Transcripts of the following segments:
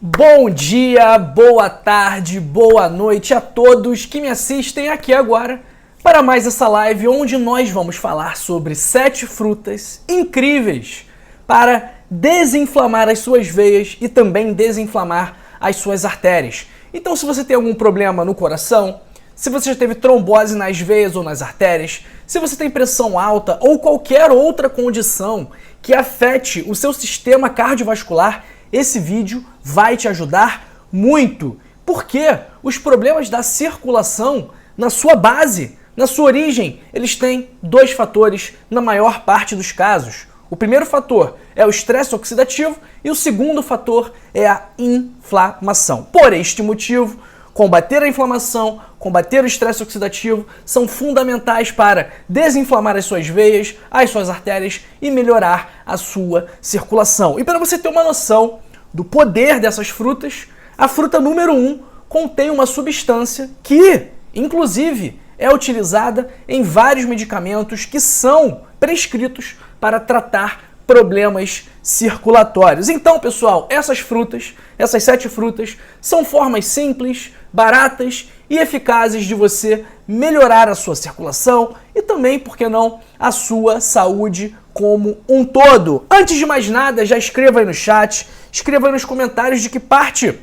Bom dia, boa tarde, boa noite a todos que me assistem aqui agora para mais essa live onde nós vamos falar sobre 7 frutas incríveis para desinflamar as suas veias e também desinflamar as suas artérias. Então, se você tem algum problema no coração, se você já teve trombose nas veias ou nas artérias, se você tem pressão alta ou qualquer outra condição que afete o seu sistema cardiovascular, esse vídeo vai te ajudar muito, porque os problemas da circulação, na sua base, na sua origem, eles têm 2 fatores na maior parte dos casos. O primeiro fator é o estresse oxidativo e o segundo fator é a inflamação. Por este motivo, combater a inflamação, combater o estresse oxidativo são fundamentais para desinflamar as suas veias, as suas artérias e melhorar a sua circulação. E para você ter uma noção do poder dessas frutas, a fruta número 1 contém uma substância que, inclusive, é utilizada em vários medicamentos que são prescritos para tratar problemas circulatórios. Então, pessoal, essas frutas, essas 7 frutas, são formas simples, baratas e eficazes de você melhorar a sua circulação e também, por que não, a sua saúde como um todo. Antes de mais nada, já escreva aí no chat, escreva aí nos comentários de que parte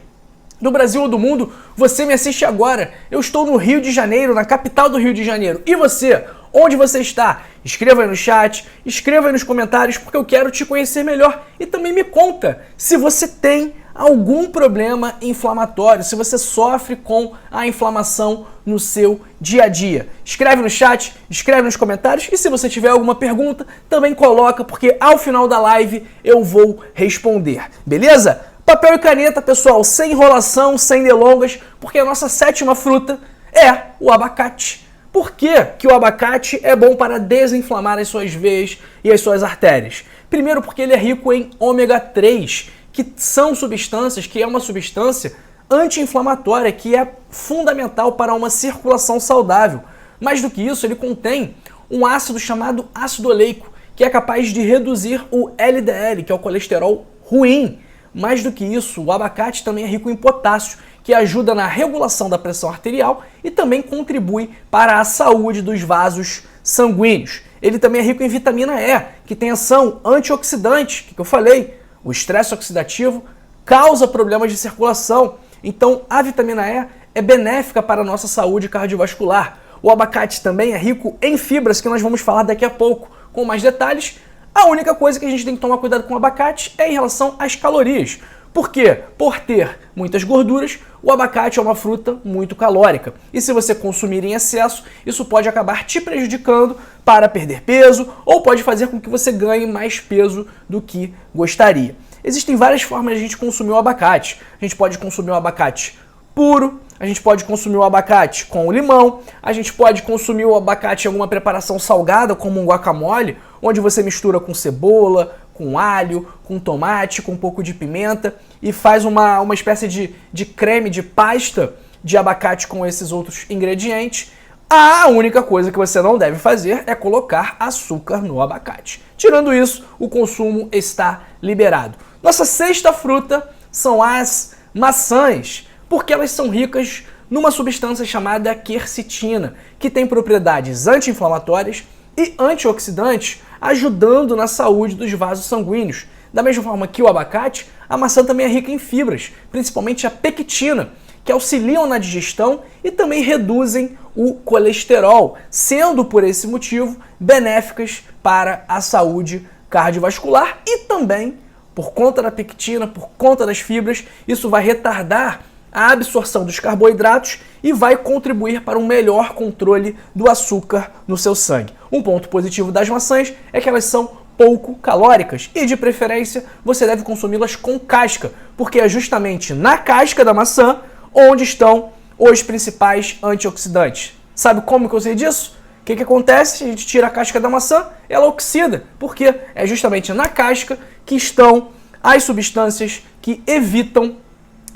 do Brasil ou do mundo você me assiste agora. Eu estou no Rio de Janeiro, na capital do Rio de Janeiro. E você? Onde você está? Escreva aí no chat, escreva aí nos comentários, porque eu quero te conhecer melhor. E também me conta se você tem algum problema inflamatório, se você sofre com a inflamação no seu dia a dia. Escreve no chat, escreve nos comentários e se você tiver alguma pergunta, também coloca, porque ao final da live eu vou responder. Beleza? Papel e caneta, pessoal, sem enrolação, sem delongas, porque a nossa 7ª fruta é o abacate. Por que que o abacate é bom para desinflamar as suas veias e as suas artérias? Primeiro, porque ele é rico em ômega 3, que são substâncias, que é uma substância anti-inflamatória, que é fundamental para uma circulação saudável. Mais do que isso, ele contém um ácido chamado ácido oleico, que é capaz de reduzir o LDL, que é o colesterol ruim. Mais do que isso, o abacate também é rico em potássio, que ajuda na regulação da pressão arterial e também contribui para a saúde dos vasos sanguíneos. Ele também é rico em vitamina E, que tem ação antioxidante, que eu falei. O estresse oxidativo causa problemas de circulação, então a vitamina E é benéfica para a nossa saúde cardiovascular. O abacate também é rico em fibras, que nós vamos falar daqui a pouco com mais detalhes. A única coisa que a gente tem que tomar cuidado com o abacate é em relação às calorias. Por quê? Por ter muitas gorduras, o abacate é uma fruta muito calórica. E se você consumir em excesso, isso pode acabar te prejudicando para perder peso ou pode fazer com que você ganhe mais peso do que gostaria. Existem várias formas de a gente consumir o abacate. A gente pode consumir o abacate puro, a gente pode consumir o abacate com limão, a gente pode consumir o abacate em alguma preparação salgada, como um guacamole, onde você mistura com cebola, com alho, com tomate, com um pouco de pimenta e faz uma espécie de creme, de pasta de abacate com esses outros ingredientes. A única coisa que você não deve fazer é colocar açúcar no abacate. Tirando isso, o consumo está liberado. Nossa 6ª fruta são as maçãs, porque elas são ricas numa substância chamada quercetina, que tem propriedades anti-inflamatórias e antioxidantes, ajudando na saúde dos vasos sanguíneos. Da mesma forma que o abacate, a maçã também é rica em fibras, principalmente a pectina, que auxiliam na digestão e também reduzem o colesterol, sendo por esse motivo benéficas para a saúde cardiovascular e também, por conta da pectina, por conta das fibras, isso vai retardar a absorção dos carboidratos e vai contribuir para um melhor controle do açúcar no seu sangue. Um ponto positivo das maçãs é que elas são pouco calóricas e, de preferência, você deve consumi-las com casca, porque é justamente na casca da maçã onde estão os principais antioxidantes. Sabe como que eu sei disso? O que acontece? A gente tira a casca da maçã, ela oxida, porque é justamente na casca que estão as substâncias que evitam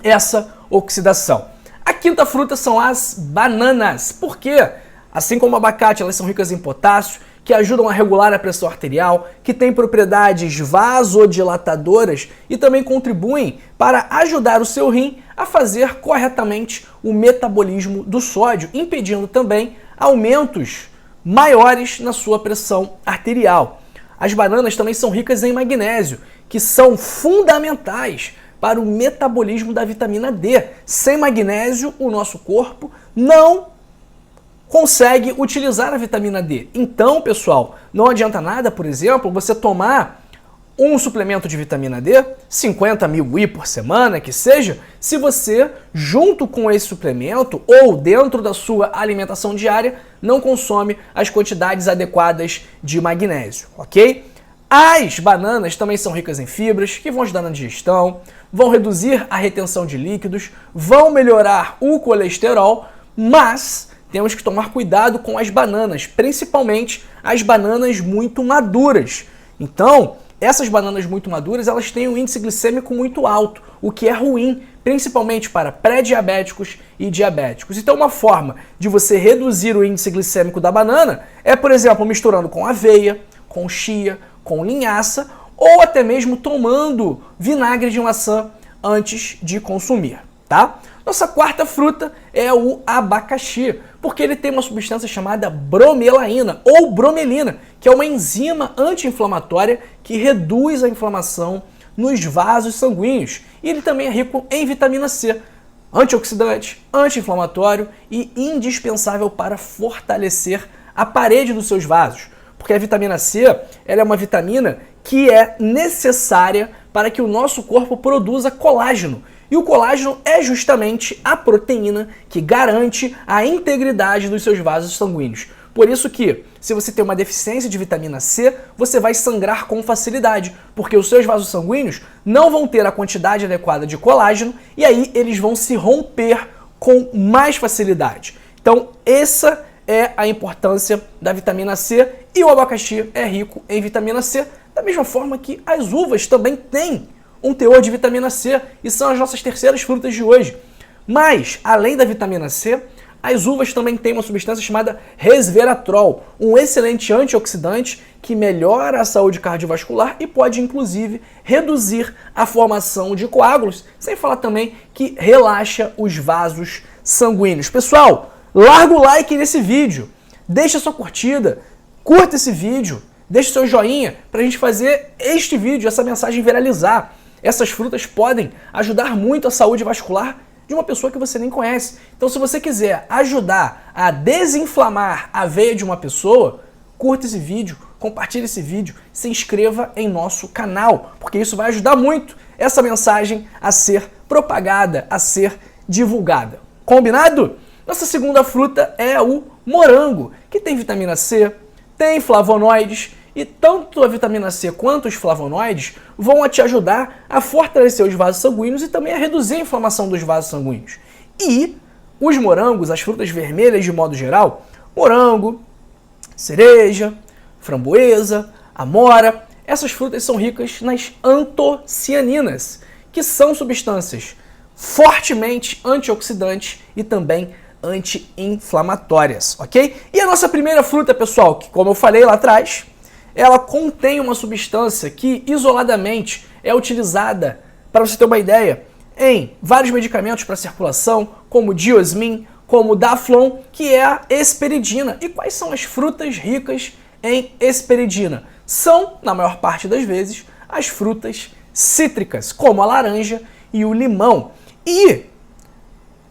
essa oxidação. A 5ª fruta são as bananas, porque, assim como o abacate, elas são ricas em potássio, que ajudam a regular a pressão arterial, que têm propriedades vasodilatadoras e também contribuem para ajudar o seu rim a fazer corretamente o metabolismo do sódio, impedindo também aumentos maiores na sua pressão arterial. As bananas também são ricas em magnésio, que são fundamentais para o metabolismo da vitamina D. Sem magnésio, o nosso corpo não consegue utilizar a vitamina D. Então, pessoal, não adianta nada, por exemplo, você tomar um suplemento de vitamina D, 50 mil I por semana, que seja, se você, junto com esse suplemento ou dentro da sua alimentação diária, não consome as quantidades adequadas de magnésio, ok? As bananas também são ricas em fibras, que vão ajudar na digestão, vão reduzir a retenção de líquidos, vão melhorar o colesterol, mas temos que tomar cuidado com as bananas, principalmente as bananas muito maduras. Então, essas bananas muito maduras, elas têm um índice glicêmico muito alto, o que é ruim, principalmente para pré-diabéticos e diabéticos. Então, uma forma de você reduzir o índice glicêmico da banana é, por exemplo, misturando com aveia, com chia, com linhaça, ou até mesmo tomando vinagre de maçã antes de consumir, tá? Nossa quarta fruta é o abacaxi, porque ele tem uma substância chamada bromelaína ou bromelina, que é uma enzima anti-inflamatória que reduz a inflamação nos vasos sanguíneos. E ele também é rico em vitamina C, antioxidante, anti-inflamatório e indispensável para fortalecer a parede dos seus vasos. Porque a vitamina C, ela é uma vitamina que é necessária para que o nosso corpo produza colágeno. E o colágeno é justamente a proteína que garante a integridade dos seus vasos sanguíneos. Por isso que, se você tem uma deficiência de vitamina C, você vai sangrar com facilidade, porque os seus vasos sanguíneos não vão ter a quantidade adequada de colágeno e aí eles vão se romper com mais facilidade. Então, essa é a importância da vitamina C e o abacaxi é rico em vitamina C, da mesma forma que as uvas também têm um teor de vitamina C e são as nossas terceiras frutas de hoje. Mas, além da vitamina C, as uvas também têm uma substância chamada resveratrol, um excelente antioxidante que melhora a saúde cardiovascular e pode, inclusive, reduzir a formação de coágulos, sem falar também que relaxa os vasos sanguíneos. Pessoal, larga o like nesse vídeo, deixa sua curtida, curta esse vídeo, deixa seu joinha para a gente fazer este vídeo, essa mensagem viralizar. Essas frutas podem ajudar muito a saúde vascular de uma pessoa que você nem conhece. Então, se você quiser ajudar a desinflamar a veia de uma pessoa, curta esse vídeo, compartilhe esse vídeo, se inscreva em nosso canal, porque isso vai ajudar muito essa mensagem a ser propagada, a ser divulgada. Combinado? Nossa segunda fruta é o morango, que tem vitamina C, tem flavonoides, e tanto a vitamina C quanto os flavonoides vão te ajudar a fortalecer os vasos sanguíneos e também a reduzir a inflamação dos vasos sanguíneos. E os morangos, as frutas vermelhas de modo geral, morango, cereja, framboesa, amora, essas frutas são ricas nas antocianinas, que são substâncias fortemente antioxidantes e também anti-inflamatórias, ok? E a nossa primeira fruta, pessoal, que como eu falei lá atrás, ela contém uma substância que isoladamente é utilizada, para você ter uma ideia, em vários medicamentos para circulação, como Diosmin, como Daflon, que é a hesperidina. E quais são as frutas ricas em hesperidina? São, na maior parte das vezes, as frutas cítricas, como a laranja e o limão. E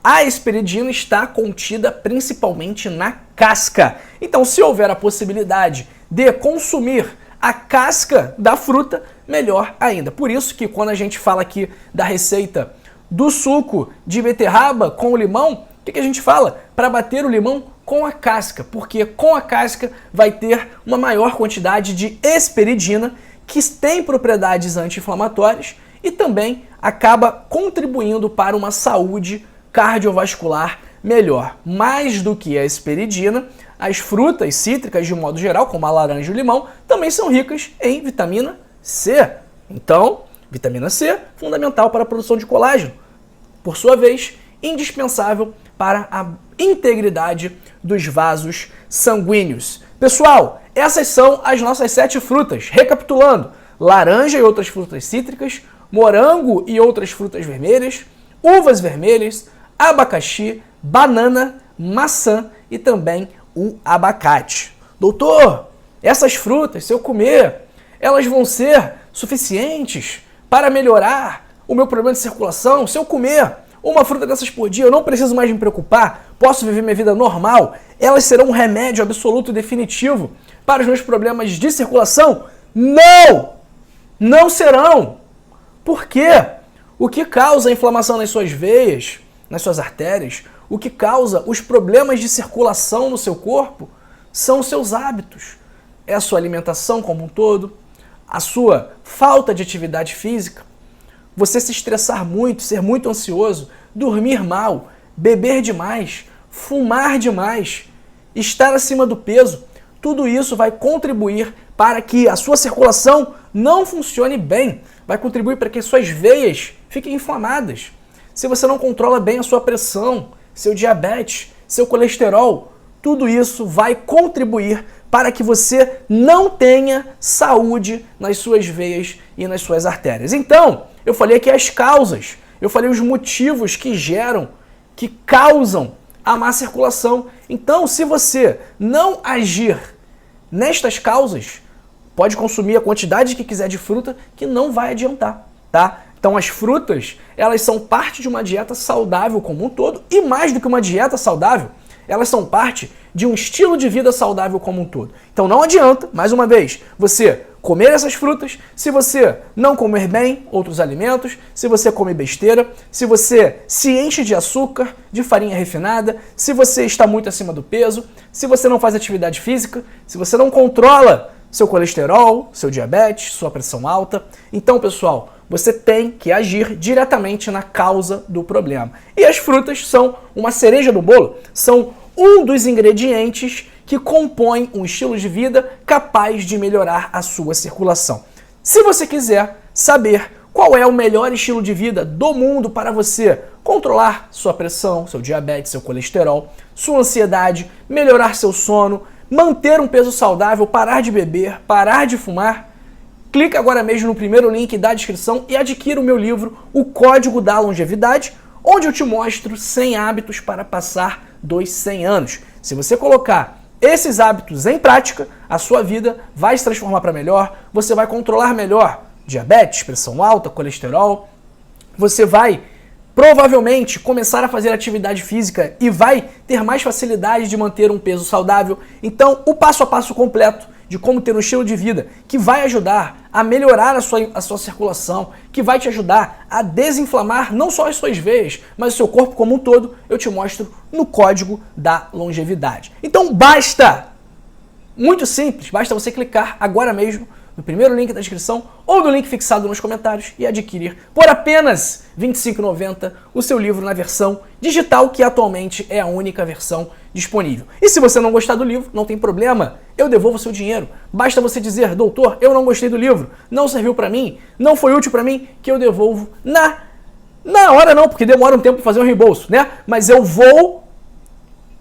a hesperidina está contida principalmente na casca. Então, se houver a possibilidade de consumir a casca da fruta, melhor ainda. Por isso que quando a gente fala aqui da receita do suco de beterraba com o limão, o que a gente fala? Para bater o limão com a casca, porque com a casca vai ter uma maior quantidade de hesperidina, que tem propriedades anti-inflamatórias e também acaba contribuindo para uma saúde cardiovascular melhor. Mais do que a hesperidina, as frutas cítricas, de modo geral, como a laranja e o limão, também são ricas em vitamina C. Então, vitamina C, fundamental para a produção de colágeno. Por sua vez, indispensável para a integridade dos vasos sanguíneos. Pessoal, essas são as nossas 7 frutas. Recapitulando, laranja e outras frutas cítricas, morango e outras frutas vermelhas, uvas vermelhas, abacaxi, banana, maçã e também o abacate. Doutor, essas frutas, se eu comer, elas vão ser suficientes para melhorar o meu problema de circulação? Se eu comer uma fruta dessas por dia, eu não preciso mais me preocupar, posso viver minha vida normal? Elas serão um remédio absoluto e definitivo para os meus problemas de circulação? Não! Não serão! Por quê? O que causa a inflamação nas suas veias, nas suas artérias, o que causa os problemas de circulação no seu corpo são os seus hábitos. É a sua alimentação como um todo, a sua falta de atividade física, você se estressar muito, ser muito ansioso, dormir mal, beber demais, fumar demais, estar acima do peso, tudo isso vai contribuir para que a sua circulação não funcione bem, vai contribuir para que as suas veias fiquem inflamadas. Se você não controla bem a sua pressão, seu diabetes, seu colesterol, tudo isso vai contribuir para que você não tenha saúde nas suas veias e nas suas artérias. Então, eu falei aqui as causas, eu falei os motivos que geram, que causam a má circulação. Então, se você não agir nestas causas, pode consumir a quantidade que quiser de fruta que não vai adiantar, tá? Então as frutas, elas são parte de uma dieta saudável como um todo e mais do que uma dieta saudável, elas são parte de um estilo de vida saudável como um todo. Então não adianta, mais uma vez, você comer essas frutas se você não comer bem outros alimentos, se você come besteira, se você se enche de açúcar, de farinha refinada, se você está muito acima do peso, se você não faz atividade física, se você não controla seu colesterol, seu diabetes, sua pressão alta. Então, pessoal, você tem que agir diretamente na causa do problema. E as frutas são uma cereja do bolo, são um dos ingredientes que compõem um estilo de vida capaz de melhorar a sua circulação. Se você quiser saber qual é o melhor estilo de vida do mundo para você controlar sua pressão, seu diabetes, seu colesterol, sua ansiedade, melhorar seu sono, manter um peso saudável, parar de beber, parar de fumar, clica agora mesmo no primeiro link da descrição e adquira o meu livro, O Código da Longevidade, onde eu te mostro 100 hábitos para passar dos 100 anos. Se você colocar esses hábitos em prática, a sua vida vai se transformar para melhor, você vai controlar melhor diabetes, pressão alta, colesterol, você vai provavelmente começar a fazer atividade física e vai ter mais facilidade de manter um peso saudável. Então, o passo a passo completo de como ter um estilo de vida que vai ajudar a melhorar a sua circulação, que vai te ajudar a desinflamar não só as suas veias, mas o seu corpo como um todo, eu te mostro no Código da Longevidade. Então basta, muito simples, basta você clicar agora mesmo no primeiro link da descrição ou no link fixado nos comentários e adquirir por apenas R$ 25,90 o seu livro na versão digital, que atualmente é a única versão disponível. E se você não gostar do livro, não tem problema, eu devolvo o seu dinheiro. Basta você dizer: doutor, eu não gostei do livro, não serviu para mim, não foi útil para mim, que eu devolvo na hora não, porque demora um tempo para fazer um reembolso, né? Mas eu vou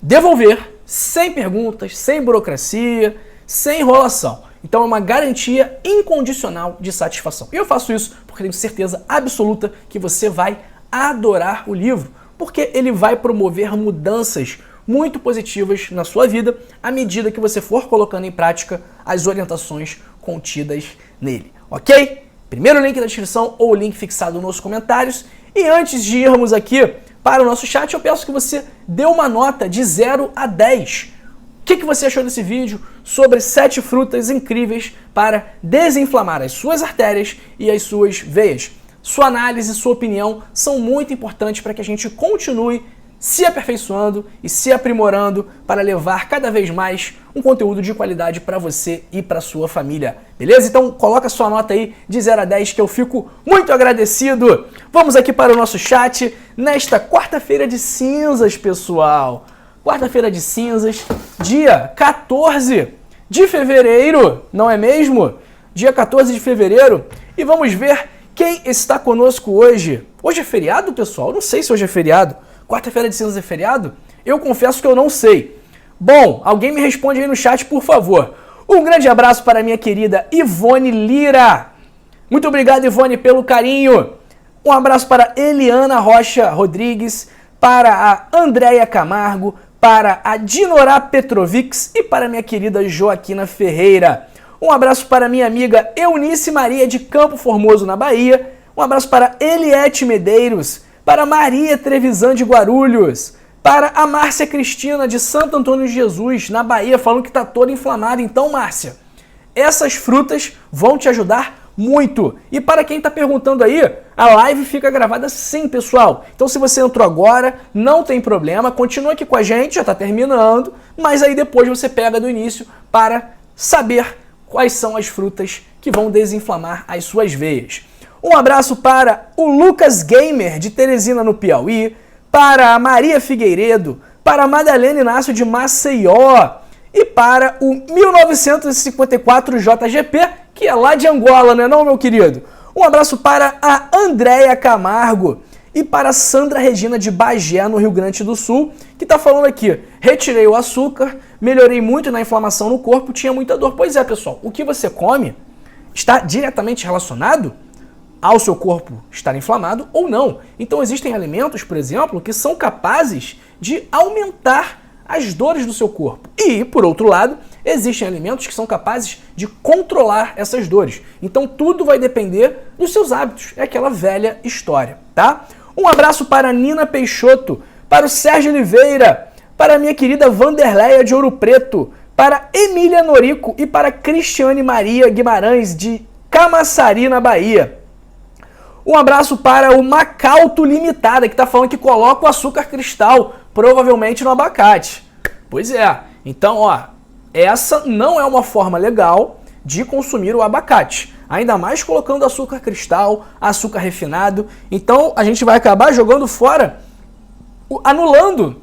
devolver sem perguntas, sem burocracia, sem enrolação. Então é uma garantia incondicional de satisfação. E eu faço isso porque tenho certeza absoluta que você vai adorar o livro, porque ele vai promover mudanças muito positivas na sua vida à medida que você for colocando em prática as orientações contidas nele, ok? Primeiro link da descrição ou o link fixado nos comentários. E antes de irmos aqui para o nosso chat, eu peço que você dê uma nota de 0 a 10. O que você achou desse vídeo sobre 7 frutas incríveis para desinflamar as suas artérias e as suas veias? Sua análise e sua opinião são muito importantes para que a gente continue se aperfeiçoando e se aprimorando para levar cada vez mais um conteúdo de qualidade para você e para sua família. Beleza? Então coloca sua nota aí de 0 a 10 que eu fico muito agradecido. Vamos aqui para o nosso chat nesta quarta-feira de cinzas, pessoal. Quarta-feira de cinzas, dia 14 de fevereiro, não é mesmo? Dia 14 de fevereiro. E vamos ver quem está conosco hoje. Hoje é feriado, pessoal? Não sei se hoje é feriado. Quarta-feira de cinzas é feriado? Eu confesso que eu não sei. Bom, alguém me responde aí no chat, por favor. Um grande abraço para a minha querida Ivone Lira. Muito obrigado, Ivone, pelo carinho. Um abraço para Eliana Rocha Rodrigues, para a Andréia Camargo, para a Dinorá Petrovics e para a minha querida Joaquina Ferreira. Um abraço para minha amiga Eunice Maria de Campo Formoso, na Bahia. Um abraço para Eliette Medeiros, para Maria Trevisan de Guarulhos, para a Márcia Cristina de Santo Antônio de Jesus, na Bahia, falando que está toda inflamada. Então, Márcia, essas frutas vão te ajudar muito. E para quem está perguntando aí, a live fica gravada sim, pessoal. Então, se você entrou agora, não tem problema, continua aqui com a gente, já está terminando, mas aí depois você pega do início para saber quais são as frutas que vão desinflamar as suas veias. Um abraço para o Lucas Gamer, de Teresina, no Piauí, para a Maria Figueiredo, para a Madalena Inácio de Maceió e para o 1954 JGP, que é lá de Angola, não é não, meu querido? Um abraço para a Andréia Camargo e para a Sandra Regina de Bagé, no Rio Grande do Sul, que está falando aqui: retirei o açúcar, melhorei muito na inflamação no corpo, tinha muita dor. Pois é, pessoal, o que você come está diretamente relacionado ao seu corpo estar inflamado ou não. Então existem alimentos, por exemplo, que são capazes de aumentar as dores do seu corpo. E, por outro lado, existem alimentos que são capazes de controlar essas dores. Então tudo vai depender dos seus hábitos. É aquela velha história, tá? Um abraço para a Nina Peixoto, para o Sérgio Oliveira, para a minha querida Vanderleia de Ouro Preto, para Emília Norico e para Cristiane Maria Guimarães de Camaçari, na Bahia. Um abraço para o Macauto Limitada, que está falando que coloca o açúcar cristal, provavelmente no abacate. Pois é. Então, ó, essa não é uma forma legal de consumir o abacate. Ainda mais colocando açúcar cristal, açúcar refinado. Então, a gente vai acabar jogando fora, anulando,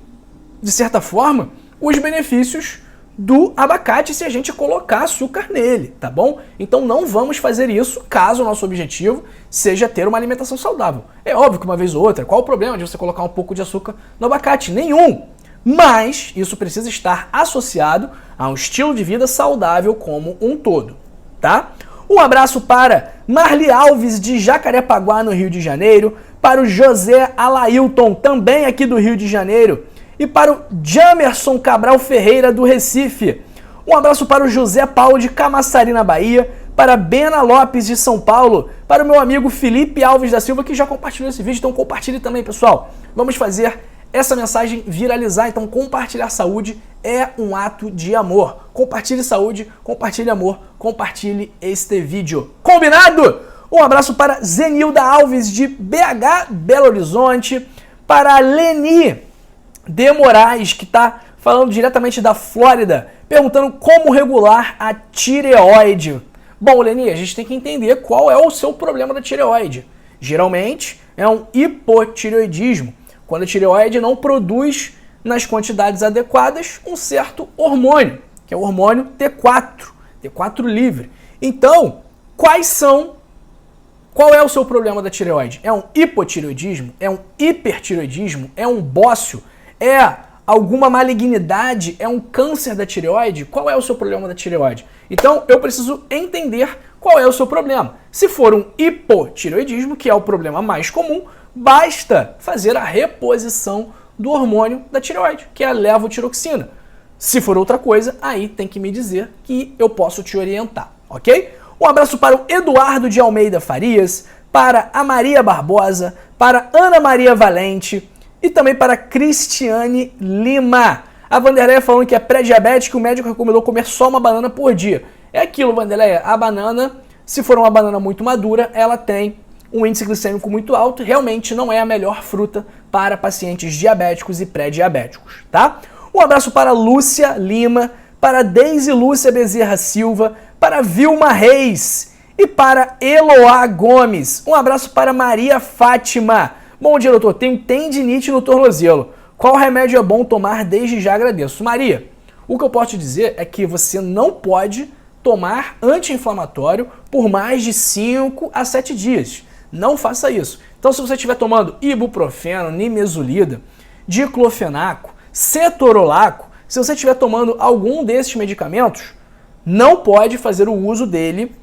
de certa forma, os benefícios do abacate se a gente colocar açúcar nele, tá bom? Então não vamos fazer isso caso o nosso objetivo seja ter uma alimentação saudável. É óbvio que uma vez ou outra, qual o problema de você colocar um pouco de açúcar no abacate? Nenhum! Mas isso precisa estar associado a um estilo de vida saudável como um todo, tá? Um abraço para Marli Alves de Jacarepaguá, no Rio de Janeiro, para o José Alailton, também aqui do Rio de Janeiro, e para o Jamerson Cabral Ferreira, do Recife. Um abraço para o José Paulo de Camaçari, na Bahia, para Bena Lopes, de São Paulo, para o meu amigo Felipe Alves da Silva, que já compartilhou esse vídeo, então compartilhe também, pessoal. Vamos fazer essa mensagem viralizar, então compartilhar saúde é um ato de amor. Compartilhe saúde, compartilhe amor, compartilhe este vídeo. Combinado? Um abraço para Zenilda Alves, de BH, Belo Horizonte, para a Leni de Moraes, que está falando diretamente da Flórida, perguntando como regular a tireoide. Bom, Leni, a gente tem que entender qual é o seu problema da tireoide. Geralmente é um hipotireoidismo, quando a tireoide não produz nas quantidades adequadas um certo hormônio, que é o hormônio T4 livre. Então, qual é o seu problema da tireoide? É um hipotireoidismo? É um hipertireoidismo? É um bócio? É alguma malignidade? É um câncer da tireoide? Qual é o seu problema da tireoide? Então, eu preciso entender qual é o seu problema. Se for um hipotireoidismo, que é o problema mais comum, basta fazer a reposição do hormônio da tireoide, que é a levotiroxina. Se for outra coisa, aí tem que me dizer que eu posso te orientar, ok? Um abraço para o Eduardo de Almeida Farias, para a Maria Barbosa, para Ana Maria Valente e também para Cristiane Lima. A Vanderleia falando que é pré-diabética, o médico recomendou comer só uma banana por dia. É aquilo, Vanderleia, a banana, se for uma banana muito madura, ela tem um índice glicêmico muito alto, realmente não é a melhor fruta para pacientes diabéticos e pré-diabéticos, tá? Um abraço para Lúcia Lima, para Deise Lúcia Bezerra Silva, para Vilma Reis e para Eloá Gomes. Um abraço para Maria Fátima. Bom dia, doutor, tenho tendinite no tornozelo. Qual remédio é bom tomar? Desde já agradeço. Maria, o que eu posso te dizer é que você não pode tomar anti-inflamatório por mais de 5 a 7 dias. Não faça isso. Então, se você estiver tomando ibuprofeno, nimesulida, diclofenaco, cetorolaco, Se você estiver tomando algum desses medicamentos, não pode fazer o uso dele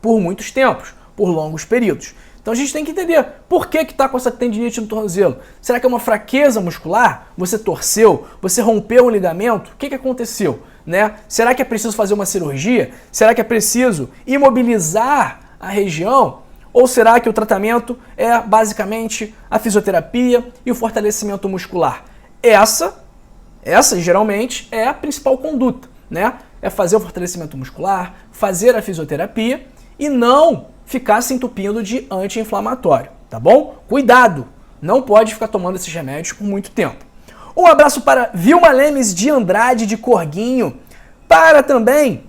por muitos tempos, por longos períodos. Então a gente tem que entender por que está com essa tendinite no tornozelo. Será que é uma fraqueza muscular? Você torceu? Você rompeu um ligamento? O que aconteceu? Né? Será que é preciso fazer uma cirurgia? Será que é preciso imobilizar a região? Ou será que o tratamento é basicamente a fisioterapia e o fortalecimento muscular? Essa geralmente é a principal conduta, né? É fazer o fortalecimento muscular, fazer a fisioterapia e não ficar se entupindo de anti-inflamatório, tá bom? Cuidado, não pode ficar tomando esses remédios por muito tempo. Um abraço para Vilma Lemes de Andrade de Corguinho, para também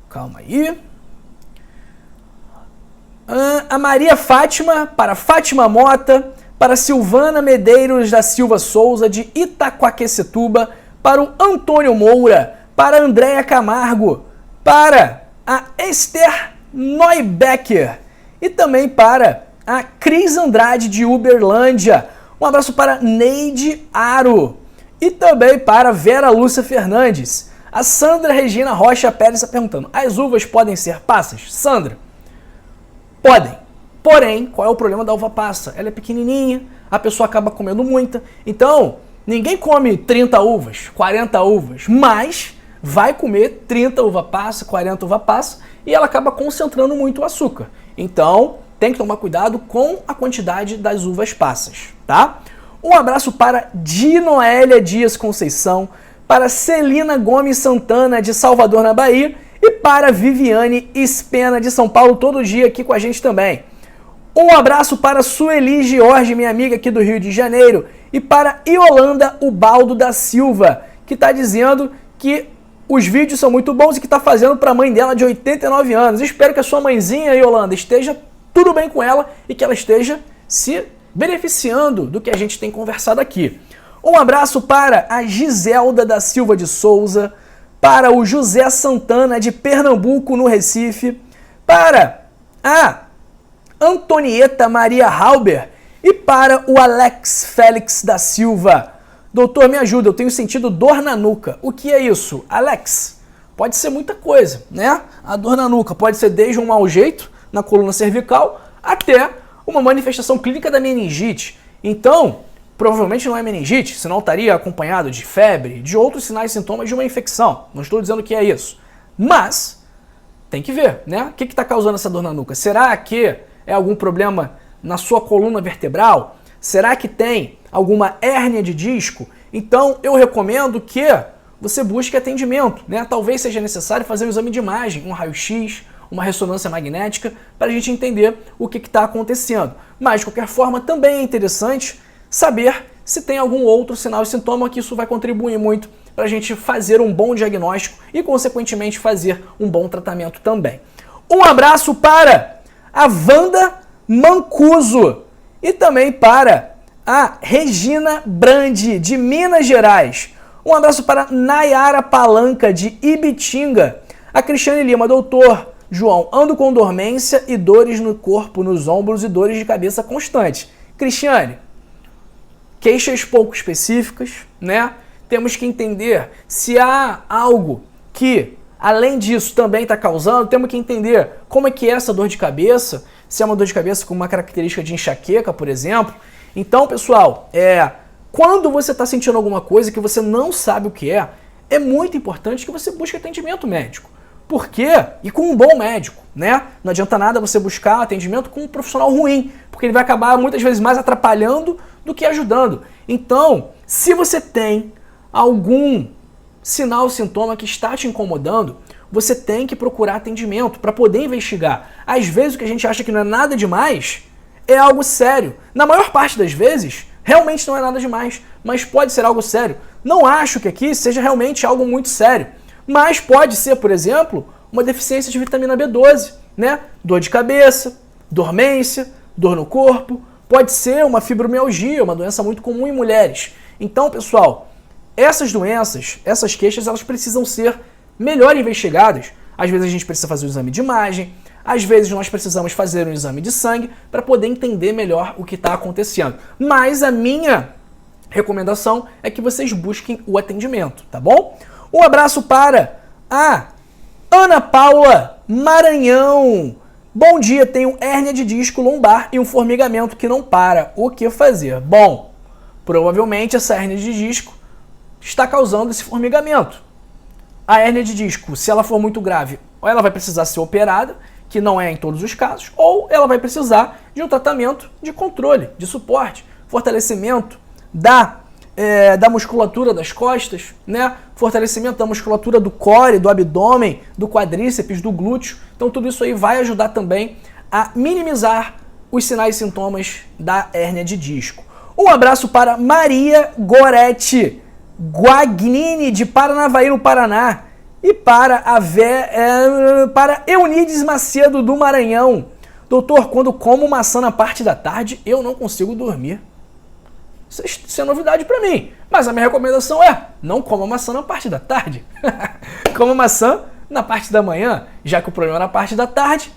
calma aí, a Maria Fátima, para Fátima Mota, para Silvana Medeiros da Silva Souza de Itaquaquecetuba, para o Antônio Moura, para a Andréia Camargo, para a Esther Neubecker e também para a Cris Andrade de Uberlândia. Um abraço para Neide Aro e também para Vera Lúcia Fernandes. A Sandra Regina Rocha Pérez está perguntando: as uvas podem ser passas? Sandra, podem. Porém, qual é o problema da uva passa? Ela é pequenininha, a pessoa acaba comendo muita. Então, ninguém come 30 uvas, 40 uvas, mas vai comer 30 uva passa, 40 uva passa e ela acaba concentrando muito o açúcar. Então, tem que tomar cuidado com a quantidade das uvas passas, tá? Um abraço para Dinoélia Dias Conceição, para Celina Gomes Santana de Salvador, na Bahia, e para Viviane Espena de São Paulo, todo dia aqui com a gente também. Um abraço para Sueli Jorge, minha amiga aqui do Rio de Janeiro, e para Iolanda Ubaldo da Silva, que está dizendo que os vídeos são muito bons e que está fazendo para a mãe dela de 89 anos. Espero que a sua mãezinha, Iolanda, esteja tudo bem com ela e que ela esteja se beneficiando do que a gente tem conversado aqui. Um abraço para a Giselda da Silva de Souza, para o José Santana de Pernambuco, no Recife, para a Antonieta Maria Halber e para o Alex Félix da Silva. Doutor, me ajuda, eu tenho sentido dor na nuca. O que é isso? Alex, pode ser muita coisa, né? A dor na nuca pode ser desde um mau jeito na coluna cervical até uma manifestação clínica da meningite. Então, provavelmente não é meningite, senão estaria acompanhado de febre, de outros sinais e sintomas de uma infecção. Não estou dizendo que é isso. Mas, tem que ver, né? O que está causando essa dor na nuca? Será que é algum problema na sua coluna vertebral? Será que tem alguma hérnia de disco? Então, eu recomendo que você busque atendimento, né? Talvez seja necessário fazer um exame de imagem, um raio-x, uma ressonância magnética, para a gente entender o que está acontecendo. Mas, de qualquer forma, também é interessante saber se tem algum outro sinal e sintoma, que isso vai contribuir muito para a gente fazer um bom diagnóstico e, consequentemente, fazer um bom tratamento também. Um abraço para a Wanda Mancuso e também para a Regina Brandi, de Minas Gerais. Um abraço para Nayara Palanca, de Ibitinga. A Cristiane Lima: doutor João, ando com dormência e dores no corpo, nos ombros e dores de cabeça constantes. Cristiane, queixas pouco específicas, né? Temos que entender se há algo que, além disso, também está causando. Temos que entender como é que é essa dor de cabeça, se é uma dor de cabeça com uma característica de enxaqueca, por exemplo. Então, pessoal, quando você está sentindo alguma coisa que você não sabe o que é muito importante que você busque atendimento médico. Por quê? E com um bom médico, né? Não adianta nada você buscar atendimento com um profissional ruim, porque ele vai acabar muitas vezes mais atrapalhando do que ajudando. Então, se você tem algum sinal, sintoma que está te incomodando, você tem que procurar atendimento para poder investigar. Às vezes o que a gente acha que não é nada demais é algo sério. Na maior parte das vezes, realmente não é nada demais, mas pode ser algo sério. Não acho que aqui seja realmente algo muito sério, mas pode ser, por exemplo, uma deficiência de vitamina B12, né? Dor de cabeça, dormência, dor no corpo, pode ser uma fibromialgia, uma doença muito comum em mulheres. Então, pessoal, essas doenças, essas queixas, elas precisam ser melhor investigadas. Às vezes a gente precisa fazer um exame de imagem, às vezes nós precisamos fazer um exame de sangue para poder entender melhor o que está acontecendo. Mas a minha recomendação é que vocês busquem o atendimento, tá bom? Um abraço para a Ana Paula Maranhão. Bom dia, tenho hérnia de disco lombar e um formigamento que não para. O que fazer? Bom, provavelmente essa hérnia de disco está causando esse formigamento. A hérnia de disco, se ela for muito grave, ou ela vai precisar ser operada, que não é em todos os casos, ou ela vai precisar de um tratamento de controle, de suporte, fortalecimento da musculatura das costas, né? Fortalecimento da musculatura do core, do abdômen, do quadríceps, do glúteo. Então tudo isso aí vai ajudar também a minimizar os sinais e sintomas da hérnia de disco. Um abraço para Maria Goretti Guagnini, de Paranavaí, no Paraná. E para para Eunides Macedo, do Maranhão. Doutor, quando como maçã na parte da tarde, eu não consigo dormir. Isso é novidade para mim. Mas a minha recomendação é, não coma maçã na parte da tarde. Coma maçã na parte da manhã, já que o problema é na parte da tarde.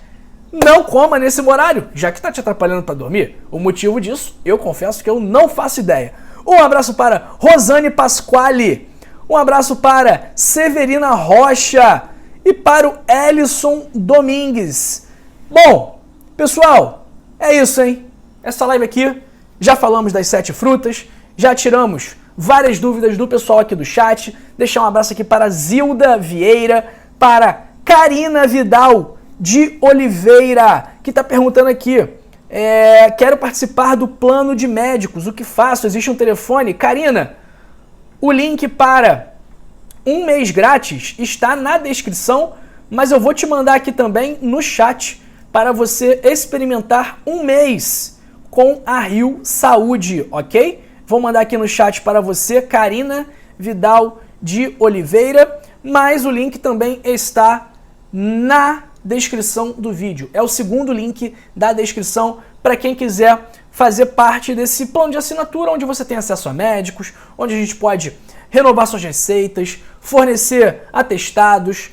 Não coma nesse horário, já que está te atrapalhando para dormir. O motivo disso, eu confesso que eu não faço ideia. Um abraço para Rosane Pasquale. Um abraço para Severina Rocha e para o Ellison Domingues. Bom, pessoal, é isso, hein? Essa live aqui, já falamos das 7 frutas, já tiramos várias dúvidas do pessoal aqui do chat. Deixar um abraço aqui para Zilda Vieira, para Karina Vidal de Oliveira, que está perguntando aqui, quero participar do plano de médicos, o que faço? Existe um telefone? Karina, o link para um mês grátis está na descrição, mas eu vou te mandar aqui também no chat para você experimentar um mês com a Rio Saúde, ok? Vou mandar aqui no chat para você, Karina Vidal de Oliveira, mas o link também está na descrição do vídeo. É o segundo link da descrição para quem quiser fazer parte desse plano de assinatura, onde você tem acesso a médicos, onde a gente pode renovar suas receitas, fornecer atestados,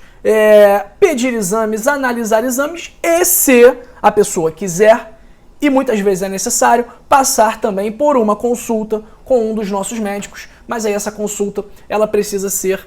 pedir exames, analisar exames e, se a pessoa quiser, e muitas vezes é necessário, passar também por uma consulta com um dos nossos médicos, mas aí essa consulta ela precisa ser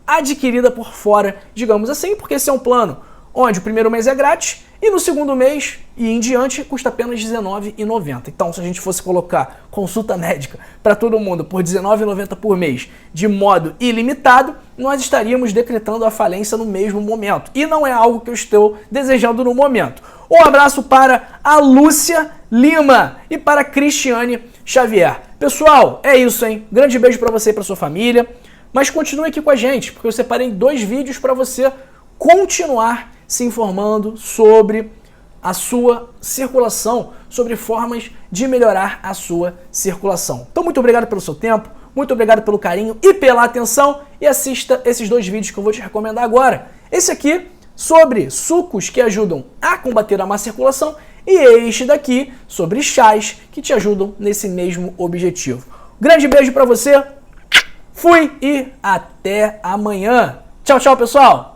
adquirida por fora, digamos assim, porque esse é um plano onde o primeiro mês é grátis e no segundo mês e em diante custa apenas R$19,90. Então, se a gente fosse colocar consulta médica para todo mundo por R$19,90 por mês de modo ilimitado, nós estaríamos decretando a falência no mesmo momento. E não é algo que eu estou desejando no momento. Um abraço para a Lúcia Lima e para a Cristiane Xavier. Pessoal, é isso, hein? Grande beijo para você e para sua família. Mas continue aqui com a gente, porque eu separei 2 vídeos para você continuar se informando sobre a sua circulação, sobre formas de melhorar a sua circulação. Então, muito obrigado pelo seu tempo, muito obrigado pelo carinho e pela atenção, e assista esses 2 vídeos que eu vou te recomendar agora. Esse aqui sobre sucos que ajudam a combater a má circulação e este daqui sobre chás que te ajudam nesse mesmo objetivo. Grande beijo para você, fui e até amanhã. Tchau, tchau, pessoal!